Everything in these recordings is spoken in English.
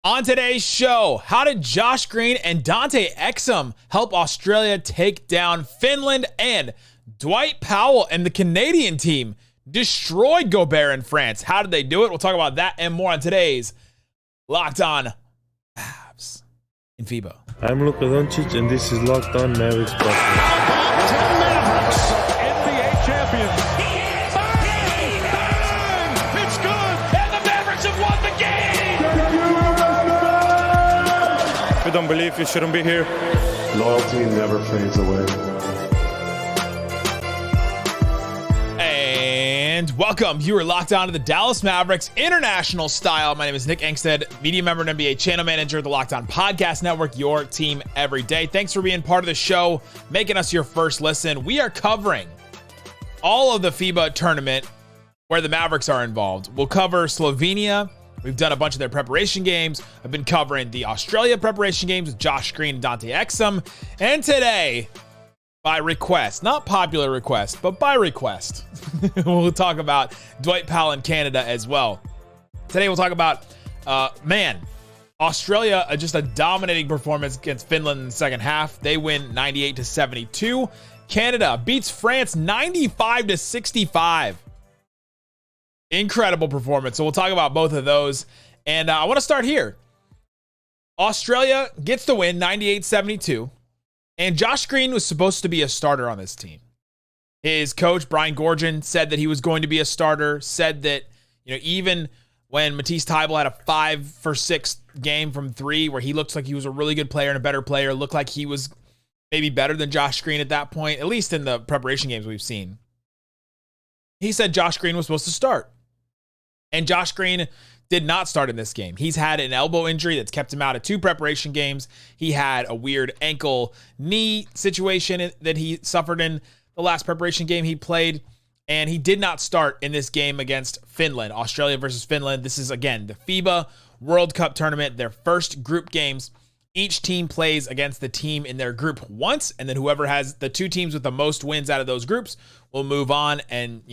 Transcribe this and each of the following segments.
On today's show, how did Josh Green and Dante Exum help Australia take down Finland, and Dwight Powell and the Canadian team destroyed Gobert in France? How did they do it? We'll talk about that and more on today's Locked On Mavs in FIBA. I'm Luka Doncic, and this is Locked On Mavericks Podcast. Mavericks, NBA champions. It's good, and the Mavericks have won the game. If you don't believe, you shouldn't be here. Loyalty never fades away. And welcome. You are locked on to the Dallas Mavericks international style. My name is Nick Angstadt, media member and NBA channel manager of the Locked On Podcast Network, your team every day. Thanks for being part of the show, making us your first listen. We are covering all of the FIBA tournament where the Mavericks are involved. We'll cover Slovenia. We've done a bunch of their preparation games. I've been covering the Australia preparation games with Josh Green and Dante Exum. And today, by request, not popular request, but by request, we'll talk about Dwight Powell in Canada as well. Today we'll talk about, Australia, just a dominating performance against Finland in the second half. They win 98-72. Canada beats France 95-65. Incredible performance. So we'll talk about both of those. And I want to start here. Australia gets the win 98-72. And Josh Green was supposed to be a starter on this team. His coach, Brian Goorjian, said that he was going to be a starter, said that, even when Matisse Thybulle had a 5-for-6 game from three, where he looked like he was a really good player and a better player, looked like he was maybe better than Josh Green at that point, at least in the preparation games we've seen. He said Josh Green was supposed to start. And Josh Green did not start in this game. He's had an elbow injury that's kept him out of 2 preparation games. He had a weird ankle knee situation that he suffered in the last preparation game he played. And he did not start in this game against Finland. Australia versus Finland. This is, again, the FIBA World Cup tournament, their first group games. Each team plays against the team in their group once, and then whoever has the 2 teams with the most wins out of those groups will move on, and,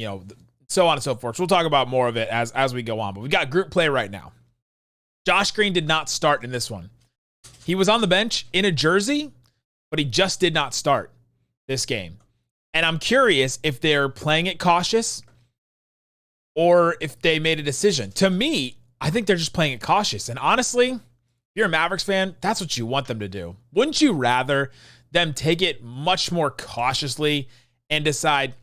so on and so forth. So we'll talk about more of it as we go on. But we've got group play right now. Josh Green did not start in this one. He was on the bench in a jersey, but he just did not start this game. And I'm curious if they're playing it cautious or if they made a decision. To me, I think they're just playing it cautious. And honestly, if you're a Mavericks fan, that's what you want them to do. Wouldn't you rather them take it much more cautiously and decide,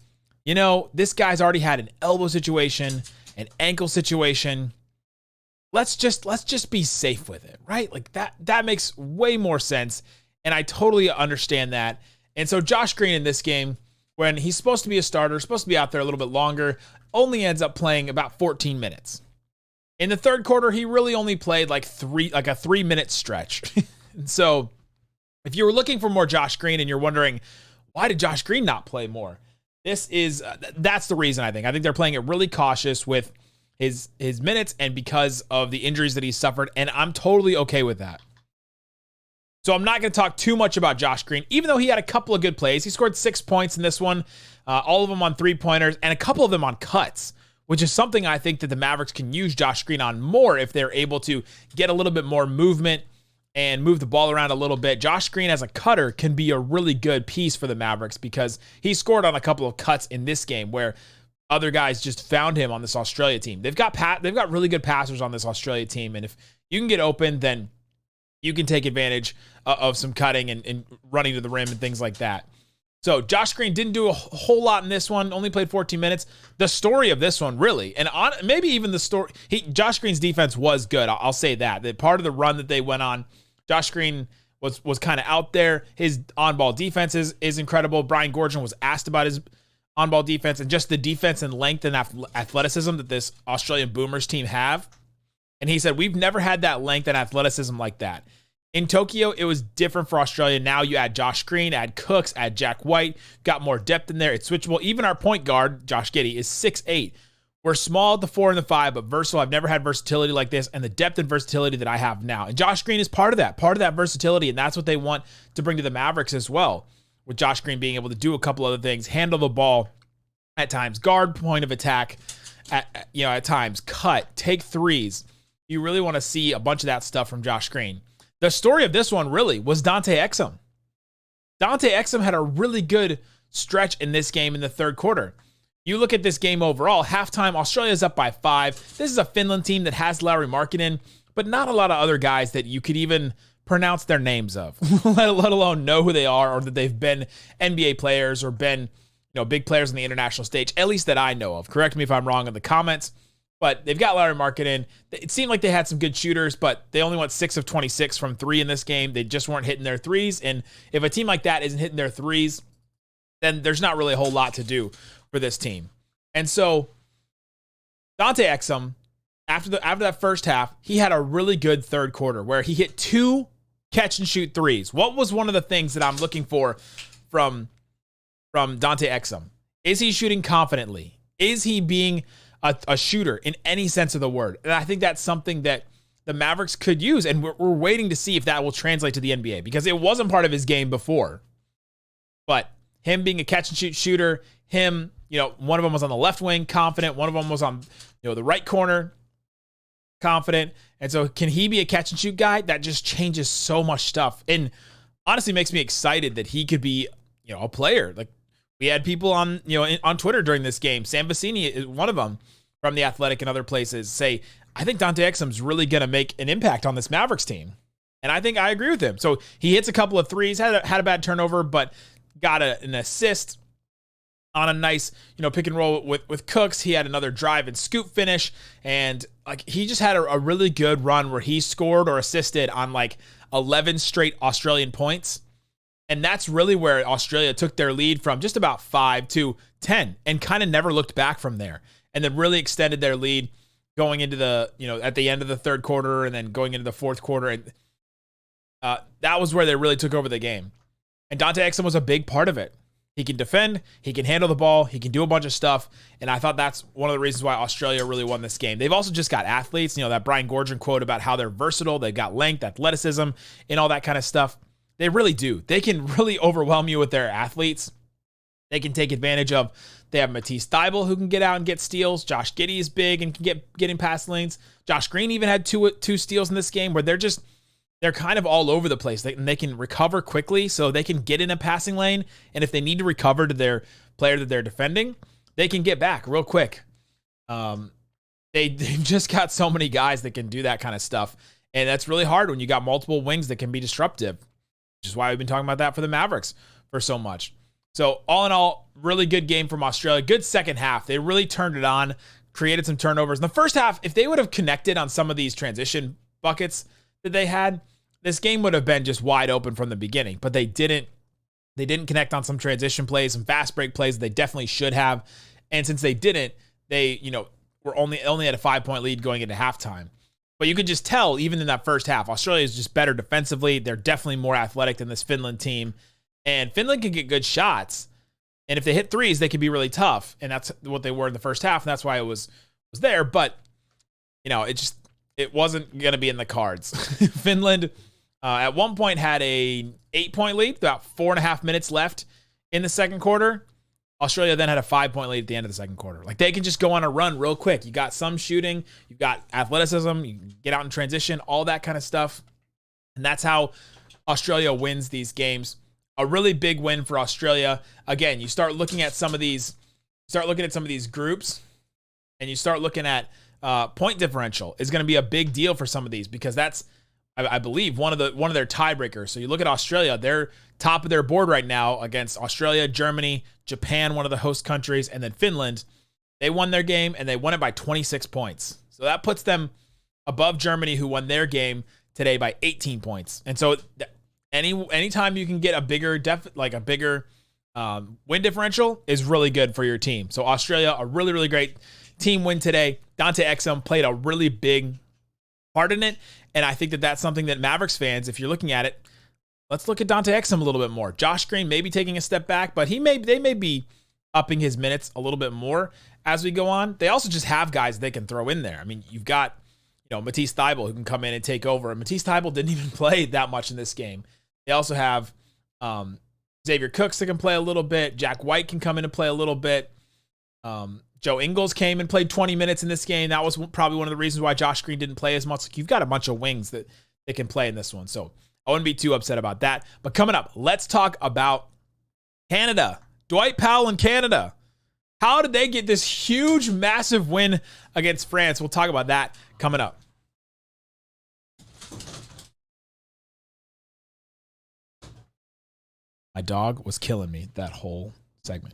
this guy's already had an elbow situation, an ankle situation. Let's just be safe with it, right? Like that makes way more sense. And I totally understand that. And so Josh Green in this game, when he's supposed to be a starter, supposed to be out there a little bit longer, only ends up playing about 14 minutes. In the third quarter, he really only played like a 3-minute stretch. And so if you were looking for more Josh Green and you're wondering, why did Josh Green not play more? That's the reason, I think. I think they're playing it really cautious with his minutes and because of the injuries that he suffered, and I'm totally okay with that. So I'm not going to talk too much about Josh Green, even though he had a couple of good plays. He scored 6 points in this one, all of them on 3-pointers, and a couple of them on cuts, which is something I think that the Mavericks can use Josh Green on more if they're able to get a little bit more movement and move the ball around a little bit. Josh Green as a cutter can be a really good piece for the Mavericks because he scored on a couple of cuts in this game where other guys just found him on this Australia team. They've got really good passers on this Australia team, and if you can get open, then you can take advantage of some cutting and running to the rim and things like that. So Josh Green didn't do a whole lot in this one, only played 14 minutes. The story of this one, really, and maybe even the story, Josh Green's defense was good. I'll say that. That part of the run that they went on, Josh Green was kind of out there. His on-ball defense is incredible. Brian Goorjian was asked about his on-ball defense and just the defense and length and athleticism that this Australian Boomers team have. And he said, we've never had that length and athleticism like that. In Tokyo, it was different for Australia. Now you add Josh Green, add Cooks, add Jack White, got more depth in there. It's switchable. Even our point guard, Josh Giddey, is 6'8". We're small at the 4 and the 5, but versatile. I've never had versatility like this and the depth and versatility that I have now. And Josh Green is part of that versatility, and that's what they want to bring to the Mavericks as well, with Josh Green being able to do a couple other things, handle the ball at times, guard point of attack, at times, cut, take threes. you really want to see a bunch of that stuff from Josh Green. The story of this one really was Dante Exum. Dante Exum had a really good stretch in this game in the third quarter. You look at this game overall, halftime, Australia's up by 5. This is a Finland team that has Lauri Markkanen, but not a lot of other guys that you could even pronounce their names of, let alone know who they are or that they've been NBA players or been, big players on the international stage, at least that I know of. Correct me if I'm wrong in the comments, but they've got Lauri Markkanen. It seemed like they had some good shooters, but they only went 6 of 26 from 3 in this game. They just weren't hitting their threes, and if a team like that isn't hitting their threes, then there's not really a whole lot to do for this team. And so Dante Exum, after that first half, he had a really good third quarter where he hit 2 catch and shoot threes. What was one of the things that I'm looking for from Dante Exum? Is he shooting confidently? Is he being a shooter in any sense of the word? And I think that's something that the Mavericks could use, and we're waiting to see if that will translate to the NBA, because it wasn't part of his game before. But him being a catch and shoot shooter, him, one of them was on the left wing, confident. One of them was on, the right corner, confident. And so can he be a catch and shoot guy? That just changes so much stuff. And honestly makes me excited that he could be, a player. Like, we had people on, on Twitter during this game. Sam Vecini is one of them from The Athletic and other places, say, I think Dante Exum's really going to make an impact on this Mavericks team. And I think I agree with him. So he hits a couple of threes, had a bad turnover, but got an assist on a nice, pick and roll with Cooks. He had another drive and scoop finish. And like, he just had a really good run where he scored or assisted on like 11 straight Australian points. And that's really where Australia took their lead from just about 5 to 10 and kind of never looked back from there. And then really extended their lead going into the, at the end of the third quarter and then going into the fourth quarter. And that was where they really took over the game. And Dante Exum was a big part of it. He can defend, he can handle the ball, he can do a bunch of stuff. And I thought that's one of the reasons why Australia really won this game. They've also just got athletes, that Brian Gordon quote about how they're versatile. They've got length, athleticism, and all that kind of stuff. They really do. They can really overwhelm you with their athletes. They can take advantage of, they have Matisse Thybulle who can get out and get steals. Josh Giddey is big and can get in pass lanes. Josh Green even had two steals in this game where they're kind of all over the place. They can recover quickly, so they can get in a passing lane. And if they need to recover to their player that they're defending, they can get back real quick. They've just got so many guys that can do that kind of stuff. And that's really hard when you got multiple wings that can be disruptive, which is why we've been talking about that for the Mavericks for so much. So all in all, really good game from Australia. Good second half. They really turned it on, created some turnovers. In the first half, if they would have connected on some of these transition buckets that they had, this game would have been just wide open from the beginning, but they didn't. They didn't connect on some transition plays, some fast break plays they definitely should have. And since they didn't, they, were only at a 5-point lead going into halftime. But you could just tell, even in that first half, Australia is just better defensively. They're definitely more athletic than this Finland team. And Finland can get good shots. And if they hit threes, they can be really tough. And that's what they were in the first half. And that's why it was there. But, it wasn't going to be in the cards. Finland at one point had a 8-point lead, about 4.5 minutes left in the second quarter. Australia then had a 5-point lead at the end of the second quarter. Like, they can just go on a run real quick. You got some shooting, you've got athleticism, you can get out in transition, all that kind of stuff. And that's how Australia wins these games. A really big win for Australia. Again, you start looking at some of these groups, and you start looking at point differential is going to be a big deal for some of these, because that's, I believe, one of their tiebreakers. So you look at Australia, they're top of their board right now against Australia, Germany, Japan, one of the host countries, and then Finland. They won their game, and they won it by 26 points. So that puts them above Germany, who won their game today by 18 points. And so anytime you can get a bigger win differential is really good for your team. So Australia, a really, really great team win today. Dante Exum played a really big part in it. And I think that that's something that Mavericks fans, if you're looking at it, let's look at Dante Exum a little bit more. Josh Green may be taking a step back, but they may be upping his minutes a little bit more as we go on. They also just have guys they can throw in there. I mean, you've got, Matisse Thybulle who can come in and take over. And Matisse Thybulle didn't even play that much in this game. They also have Xavier Cooks that can play a little bit. Jack White can come in and play a little bit. Joe Ingles came and played 20 minutes in this game. That was probably one of the reasons why Josh Green didn't play as much. Like, you've got a bunch of wings that they can play in this one. So I wouldn't be too upset about that. But coming up, let's talk about Canada. Dwight Powell in Canada. How did they get this huge, massive win against France? We'll talk about that coming up. My dog was killing me that whole segment.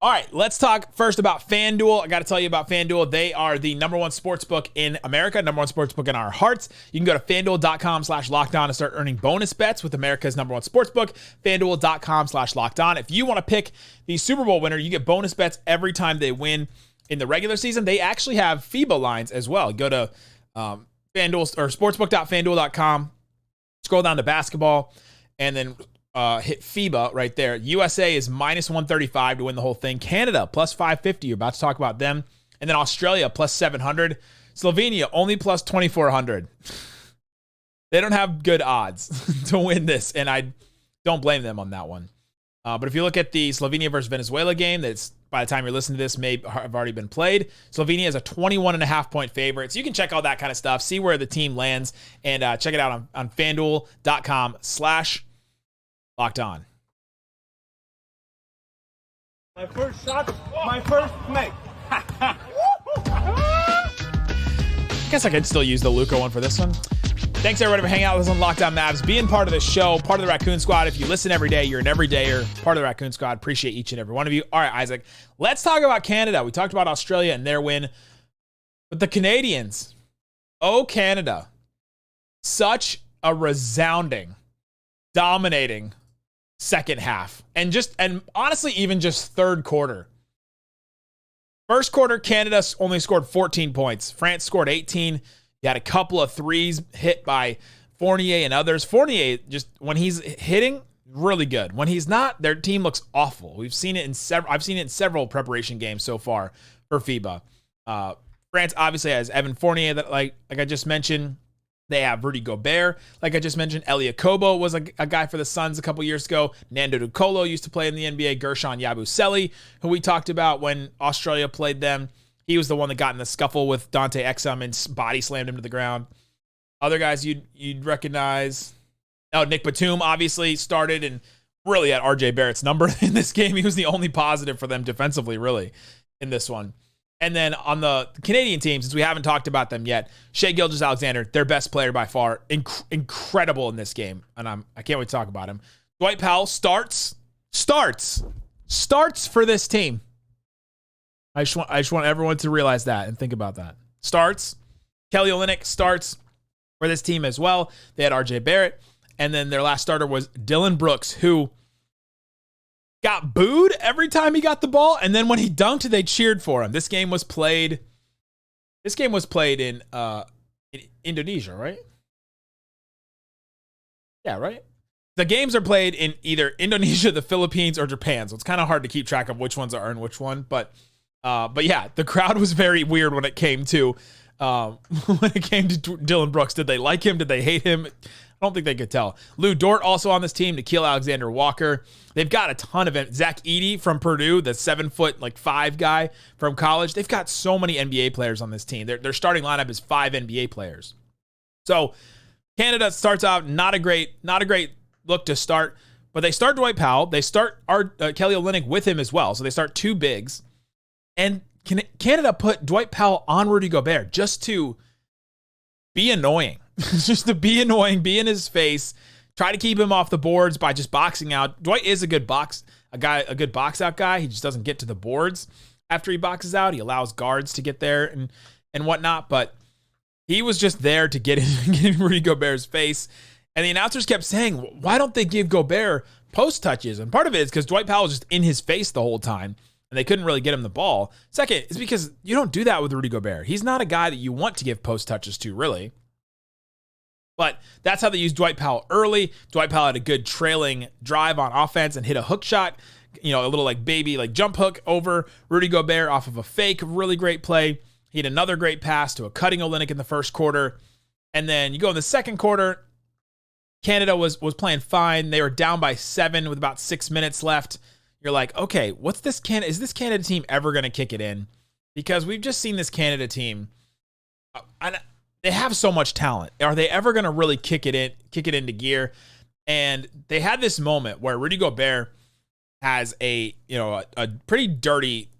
All right, let's talk first about FanDuel. I got to tell you about FanDuel. They are the number one sports book in America, number one sports book in our hearts. You can go to FanDuel.com/lockedon and start earning bonus bets with America's number one sports book, FanDuel.com/lockedon. If you want to pick the Super Bowl winner, you get bonus bets every time they win in the regular season. They actually have FIBA lines as well. Go to FanDuel or sportsbook.fanduel.com, scroll down to basketball, and then hit FIBA right there. USA is -135 to win the whole thing. Canada +550. You're about to talk about them. And then Australia +700. Slovenia only +2400. They don't have good odds to win this, and I don't blame them on that one. But if you look at the Slovenia versus Venezuela game, that's by the time you're listening to this may have already been played. Slovenia is a 21.5 point favorite. So you can check all that kind of stuff, see where the team lands, and check it out on FanDuel.com/lockedon. My first shot, my first make. Guess I could still use the Luka one for this one. Thanks everybody for hanging out with us on Locked On Mavs, being part of the show, part of the Raccoon Squad. If you listen every day, you're an everydayer, part of the Raccoon Squad. Appreciate each and every one of you. All right, Isaac, let's talk about Canada. We talked about Australia and their win, but the Canadians, oh Canada, such a resounding, dominating second half, and honestly even just third quarter. First quarter, Canada only scored 14 points. France scored 18. You had a couple of threes hit by Fournier and others. Fournier, just when he's hitting, really good. When he's not, their team looks awful. I've seen it in several preparation games so far for FIBA. France obviously has Evan Fournier that like I just mentioned. They have Rudy Gobert, like I just mentioned. Elia Kobo was a guy for the Suns a couple years ago. Nando De Colo used to play in the NBA. Gershon Yabusele, who we talked about when Australia played them. He was the one that got in the scuffle with Dante Exum and body slammed him to the ground. Other guys you'd recognize. Oh, Nick Batum obviously started and really had RJ Barrett's number in this game. He was the only positive for them defensively, really, in this one. And then on the Canadian team, since we haven't talked about them yet, Shai Gilgeous-Alexander, their best player by far, incredible in this game, and I can't wait to talk about him. Dwight Powell starts for this team. I just want everyone to realize that and think about that. Starts. Kelly Olynyk starts for this team as well. They had RJ Barrett, and then their last starter was Dylan Brooks, who got booed every time he got the ball, and then when he dunked, they cheered for him. This game was played in Indonesia, right? Yeah, right? The games are played in either Indonesia, the Philippines, or Japan, so it's kind of hard to keep track of which ones are in which one, but yeah, the crowd was very weird when it came to Dylan Brooks. Did they like him? Did they hate him? I don't think they could tell. Lou Dort also on this team. Gilgeous-Alexander Walker. They've got a ton of it. Zach Edey from Purdue, the 7'5" guy from college. They've got so many NBA players on this team. Their starting lineup is 5 NBA players. So Canada starts out not a great look to start, but they start Dwight Powell. They start Kelly Olynyk with him as well. So they start 2 bigs, and Canada put Dwight Powell on Rudy Gobert just to be annoying. Just to be annoying, be in his face, try to keep him off the boards by just boxing out. Dwight is a good box out guy. He just doesn't get to the boards after he boxes out. He allows guards to get there and whatnot, but he was just there to get in Rudy Gobert's face. And the announcers kept saying, why don't they give Gobert post touches? And part of it is because Dwight Powell was just in his face the whole time, and they couldn't really get him the ball. Second is because you don't do that with Rudy Gobert. He's not a guy that you want to give post touches to, really. But that's how they used Dwight Powell early. Dwight Powell had a good trailing drive on offense and hit a hook shot, a little baby jump hook over Rudy Gobert off of a fake. Really great play. He had another great pass to a cutting Olynyk in the first quarter. And then you go in the second quarter, Canada was playing fine. They were down by 7 with about 6 minutes left. You're like, okay, is this Canada team ever going to kick it in? because we've just seen this Canada team. And they have so much talent. Are they ever going to really kick it into gear? And they had this moment where Rudy Gobert has a pretty dirty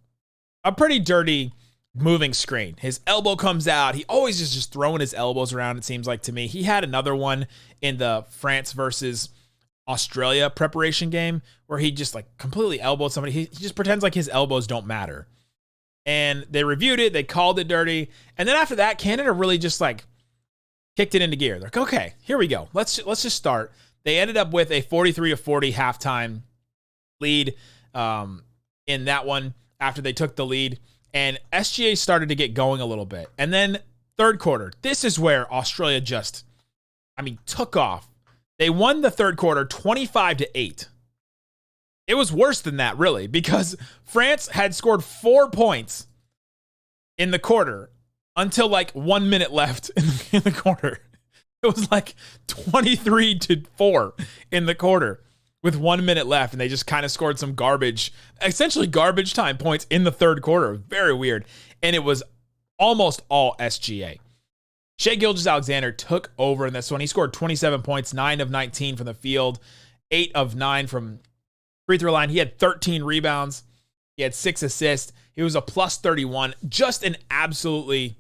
moving screen. His elbow comes out. He always is just throwing his elbows around, it seems like to me. He had another one in the France versus Australia preparation game where he just like completely elbowed somebody. He just pretends like his elbows don't matter. And they reviewed it. They called it dirty. And then after that, Canada really just like kicked it into gear. They're like, okay, here we go. Let's just start. They ended up with a 43-40 halftime lead in that one after they took the lead. And SGA started to get going a little bit. And then third quarter, this is where Australia just, took off. They won the third quarter 25-8. It was worse than that, really, because France had scored 4 points in the quarter until like 1 minute left in the quarter. It was like 23-4 in the quarter with 1 minute left, and they just kind of scored some essentially garbage time points in the third quarter. Very weird. And it was almost all SGA. Shai Gilgeous-Alexander took over in this one. He scored 27 points, 9 of 19 from the field, 8 of 9 from free throw line. He had 13 rebounds. He had 6 assists. He was a plus 31. Just an absolutely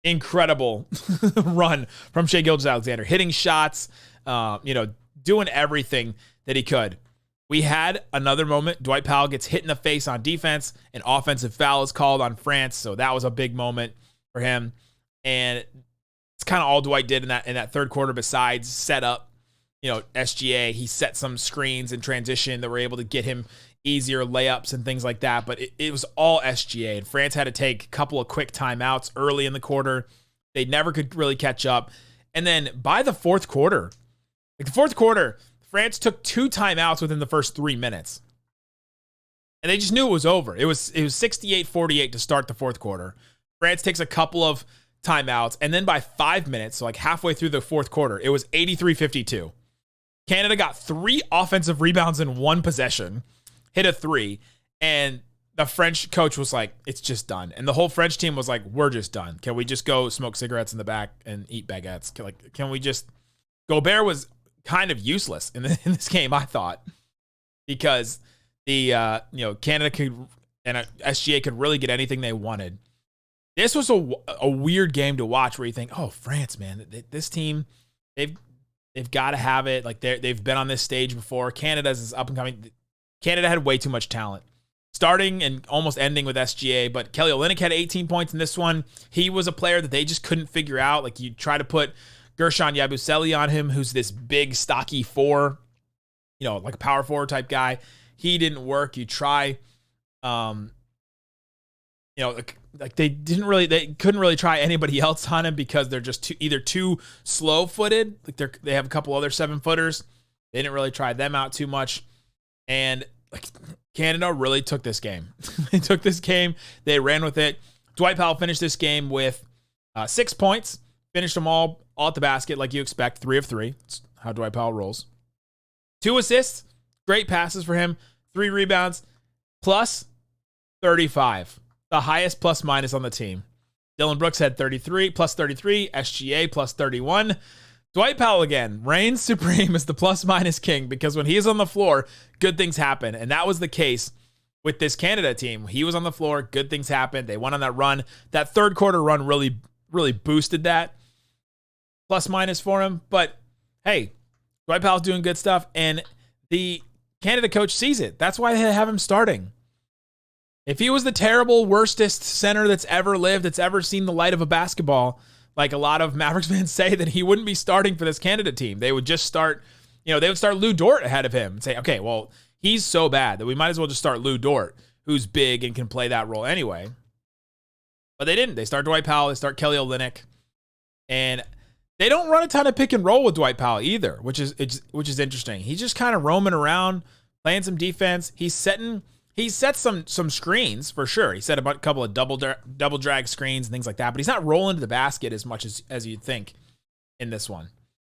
incredible run from Shai Gilgeous-Alexander, hitting shots, doing everything that he could. We had another moment. Dwight Powell gets hit in the face on defense. An offensive foul is called on France, so that was a big moment for him. And it's kind of all Dwight did in that third quarter besides set up, SGA. He set some screens in transition that were able to get him easier layups and things like that. But it was all SGA. And France had to take a couple of quick timeouts early in the quarter. They never could really catch up. And then by the fourth quarter, France took 2 timeouts within the first 3 minutes. And they just knew it was over. It was 68-48 to start the fourth quarter. France takes a couple of timeouts. And then by 5 minutes, so like halfway through the fourth quarter, it was 83-52. Canada got 3 offensive rebounds in 1 possession, hit a 3, and the French coach was like, it's just done. And the whole French team was like, we're just done. Can we just go smoke cigarettes in the back and eat baguettes? Can we just... Gobert was kind of useless in this game, I thought, because the Canada could and SGA could really get anything they wanted. This was a weird game to watch where you think, oh, France, man, this team, they've got to have it. Like they've been on this stage before. Canada's is up and coming. Canada had way too much talent, starting and almost ending with SGA. But Kelly Olynyk had 18 points in this one. He was a player that they just couldn't figure out. Like you try to put Gershon Yabusele on him, who's this big, stocky 4, like a power forward type guy. He didn't work. You try, they couldn't really try anybody else on him because they're just either too slow-footed. Like they have a couple other 7-footers. They didn't really try them out too much. And Canada really took this game. They took this game. They ran with it. Dwight Powell finished this game with 6 points. Finished them all at the basket like you expect. 3 of 3. That's how Dwight Powell rolls. 2 assists. Great passes for him. 3 rebounds. Plus 35. The highest plus minus on the team. Dylan Brooks had 33, plus 33. SGA plus 31. Dwight Powell again reigns supreme as the plus minus king because when he is on the floor, good things happen. And that was the case with this Canada team. He was on the floor, good things happened. They went on that run. That third quarter run really, really boosted that plus minus for him. But hey, Dwight Powell's doing good stuff. And the Canada coach sees it. That's why they have him starting. If he was the terrible, worstest center that's ever lived, that's ever seen the light of a basketball, like a lot of Mavericks fans say, that he wouldn't be starting for this Canada team. They would just start, they would start Lou Dort ahead of him and say, okay, well, he's so bad that we might as well just start Lou Dort, who's big and can play that role anyway. But they didn't. They start Dwight Powell. They start Kelly Olynyk. And they don't run a ton of pick and roll with Dwight Powell either, which is interesting. He's just kind of roaming around, playing some defense. He set some screens for sure. He set a couple of double drag screens and things like that, but he's not rolling to the basket as much as you'd think in this one.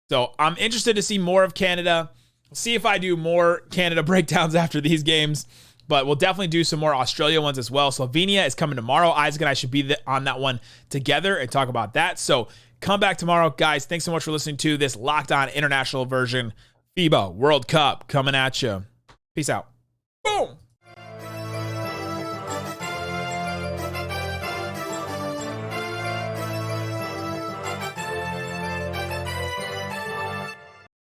So I'm interested to see more of Canada. We'll see if I do more Canada breakdowns after these games. but we'll definitely do some more Australia ones as well. Slovenia is coming tomorrow. Isaac and I should be on that one together and talk about that. So come back tomorrow, guys. Thanks so much for listening to this Locked On International version FIBA World Cup coming at you. Peace out. Boom.